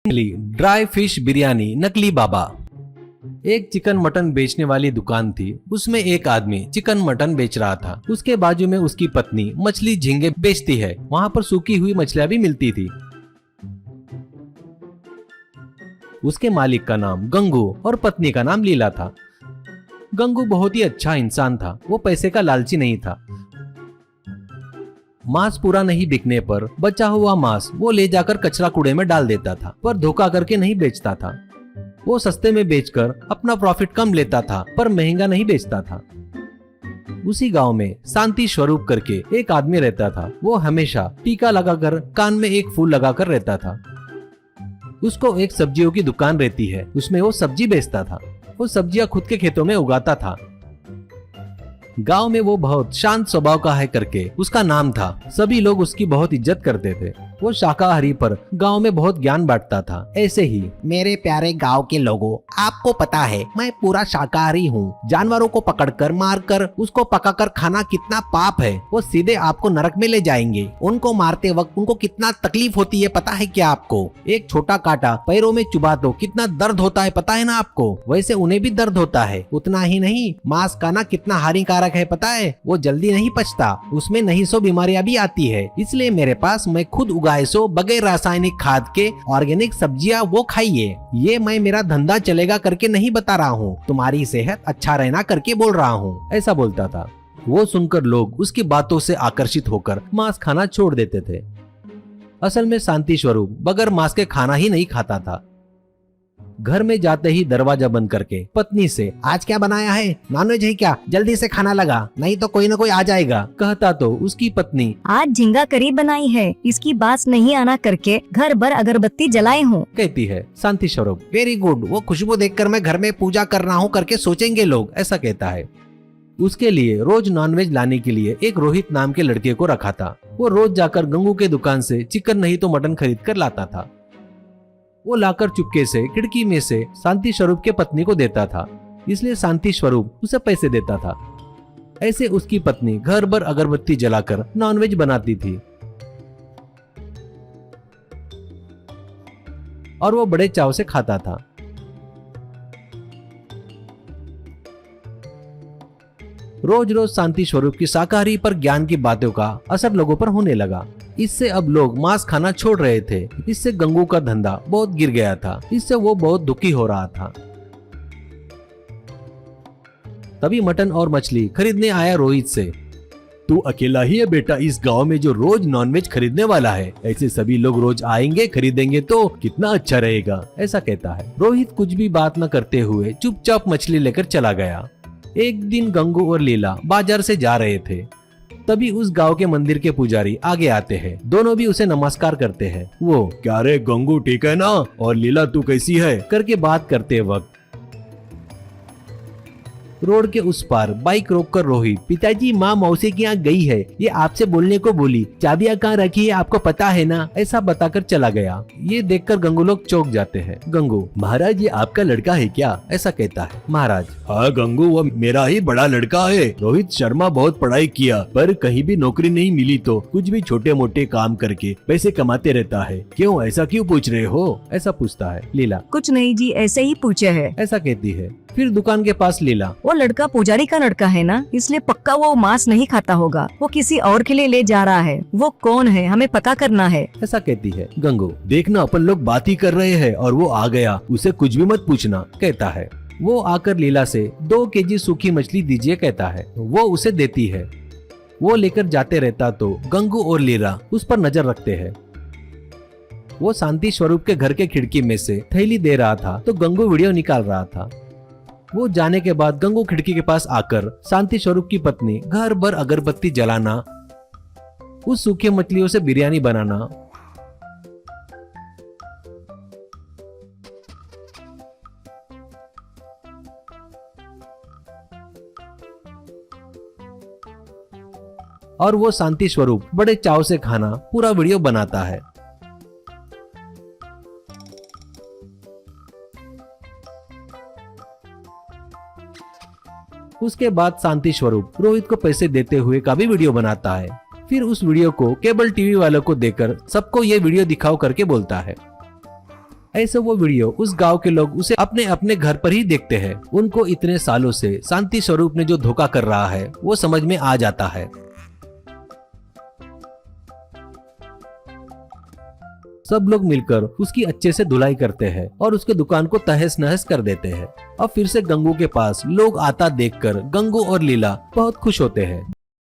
Dry fish biryani नकली बाबा। एक chicken mutton बेचने वाली दुकान थी। उसमें एक आदमी चिकन मटन बेच रहा था। उसके बाजू में उसकी पत्नी मछली झींगे बेचती है। वहाँ पर सूखी हुई मछलियाँ भी मिलती थी। उसके मालिक का नाम गंगू और पत्नी का नाम लीला था। गंगू बहुत ही अच्छा इंसान था। वो पैसे का लालची नहीं था। मांस पूरा नहीं बिकने पर बचा हुआ मांस वो ले जाकर कचरा कूड़े में डाल देता था, पर धोखा करके नहीं बेचता था। वो सस्ते में बेचकर अपना प्रॉफिट कम लेता था, पर महंगा नहीं बेचता था। उसी गांव में शांति स्वरूप करके एक आदमी रहता था। वो हमेशा टीका लगाकर कान में एक फूल लगाकर रहता था। उसको एक सब्जियों की दुकान रहती है। उसमें वो सब्जी बेचता था। वो सब्जियां खुद के खेतों में उगाता था। गांव में वो बहुत शांत स्वभाव का है करके उसका नाम था। सभी लोग उसकी बहुत इज्जत करते थे। वो शाकाहारी पर गांव में बहुत ज्ञान बांटता था। ऐसे ही मेरे प्यारे गांव के लोगों, आपको पता है मैं पूरा शाकाहारी हूँ। जानवरों को पकड़कर मारकर उसको पकाकर खाना कितना पाप है। वो सीधे आपको नरक में ले जाएंगे। उनको मारते वक्त उनको कितना तकलीफ होती है पता है क्या आपको? एक छोटा कांटा पैरों में चुभा दो कितना दर्द होता है पता है ना आपको? वैसे उन्हें भी दर्द होता है। उतना ही नहीं, मांस खाना कितना हानिकारक है पता है? वो जल्दी नहीं पचता। उसमें नहीं सौ बीमारियां भी आती है। इसलिए मेरे पास मैं खुद उगाए सो बगैर रासायनिक खाद के ऑर्गेनिक सब्जियां वो खाइए। ये मैं मेरा धंधा चलेगा करके नहीं बता रहा हूँ, तुम्हारी सेहत अच्छा रहना करके बोल रहा हूँ। ऐसा बोलता था। वो सुनकर लोग उसकी बातों से आकर्षित होकर मांस खाना छोड़ देते थे। असल में शांति स्वरूप बगैर मांस के खाना ही नहीं खाता था। घर में जाते ही दरवाजा बंद करके पत्नी से, आज क्या बनाया है? नॉनवेज है क्या? जल्दी से खाना लगा, नहीं तो कोई न कोई आ जाएगा। कहता तो उसकी पत्नी, आज झींगा करी बनाई है, इसकी बात नहीं आना करके घर भर अगरबत्ती जलाए हूँ। कहती है शांति स्वरूप। वेरी गुड, वो खुशबू देखकर मैं घर में पूजा कर रहा हूँ करके सोचेंगे लोग। ऐसा कहता है। उसके लिए रोज नॉनवेज लाने के लिए एक रोहित नाम के लड़के को रखा था। वो रोज जाकर गंगू के दुकान से चिकन नहीं तो मटन खरीद कर लाता था। वो लाकर चुपके से खिड़की में से शांति स्वरूप के पत्नी को देता था, इसलिए शांति स्वरूप उसे पैसे देता था। ऐसे उसकी पत्नी घर भर अगरबत्ती जलाकर नॉनवेज बनाती थी और वो बड़े चाव से खाता था। रोज रोज शांति स्वरूप की शाकाहारी पर ज्ञान की बातों का असर लोगों पर होने लगा। इससे अब लोग मांस खाना छोड़ रहे थे। इससे गंगू का धंधा बहुत गिर गया था। इससे वो बहुत दुखी हो रहा था। तभी मटन और मछली खरीदने आया रोहित से। तू अकेला ही है बेटा इस गांव में जो रोज नॉनवेज खरीदने वाला है? ऐसे सभी लोग रोज आएंगे खरीदेंगे तो कितना अच्छा रहेगा। ऐसा कहता है। रोहित कुछ भी बात न करते हुए चुपचाप मछली लेकर चला गया। एक दिन गंगू और लीला बाजार से जा रहे थे। तभी उस गांव के मंदिर के पुजारी आगे आते हैं। दोनों भी उसे नमस्कार करते हैं। वो, क्या रे गंगू ठीक है ना? और लीला तू कैसी है? करके बात करते वक्त रोड के उस पार बाइक रोककर रोहित, पिताजी माँ मौसी के यहाँ गई है, ये आपसे बोलने को बोली, चाबियां कहाँ रखी है आपको पता है ना? ऐसा बताकर चला गया। ये देखकर गंगू लोग चौंक जाते हैं। गंगू, महाराज ये आपका लड़का है क्या? ऐसा कहता है। महाराज, हाँ गंगू वो मेरा ही बड़ा लड़का है। रोहित शर्मा बहुत पढ़ाई किया पर कहीं भी नौकरी नहीं मिली तो कुछ भी छोटे मोटे काम करके पैसे कमाते रहता है। क्यों ऐसा क्यों पूछ रहे हो? ऐसा पूछता है। लीला, कुछ नहीं जी, ऐसे ही पूछे है। ऐसा कहती है। फिर दुकान के पास लीला, वो लड़का पुजारी का लड़का है ना, इसलिए पक्का वो मांस नहीं खाता होगा। वो किसी और के लिए ले जा रहा है। वो कौन है हमें पता करना है। ऐसा कहती है। गंगू, देखना अपन लोग बात ही कर रहे हैं और वो आ गया, उसे कुछ भी मत पूछना। कहता है। वो आकर लीला से 2 केजी सूखी मछली दीजिए कहता है। वो उसे देती है। वो लेकर जाते रहता तो गंगू और लीला उस पर नजर रखते हैं। वो शांति स्वरूप के घर के खिड़की में से थैली दे रहा था तो गंगू वीडियो निकाल रहा था। वो जाने के बाद गंगू खिड़की के पास आकर शांति स्वरूप की पत्नी घर भर अगरबत्ती जलाना, उस सूखी मछलियों से बिरयानी बनाना और वो शांति स्वरूप बड़े चाव से खाना पूरा वीडियो बनाता है। उसके बाद शांति स्वरूप रोहित को पैसे देते हुए का भी वीडियो बनाता है। फिर उस वीडियो को केबल टीवी वालों को देकर सबको ये वीडियो दिखाओ करके बोलता है। ऐसे वो वीडियो उस गांव के लोग उसे अपने अपने घर पर ही देखते हैं। उनको इतने सालों से शांति स्वरूप ने जो धोखा कर रहा है वो समझ में आ जाता है। सब लोग मिलकर उसकी अच्छे से धुलाई करते हैं और उसके दुकान को तहस नहस कर देते हैं। अब फिर से गंगू के पास लोग आता देखकर गंगू और लीला बहुत खुश होते हैं।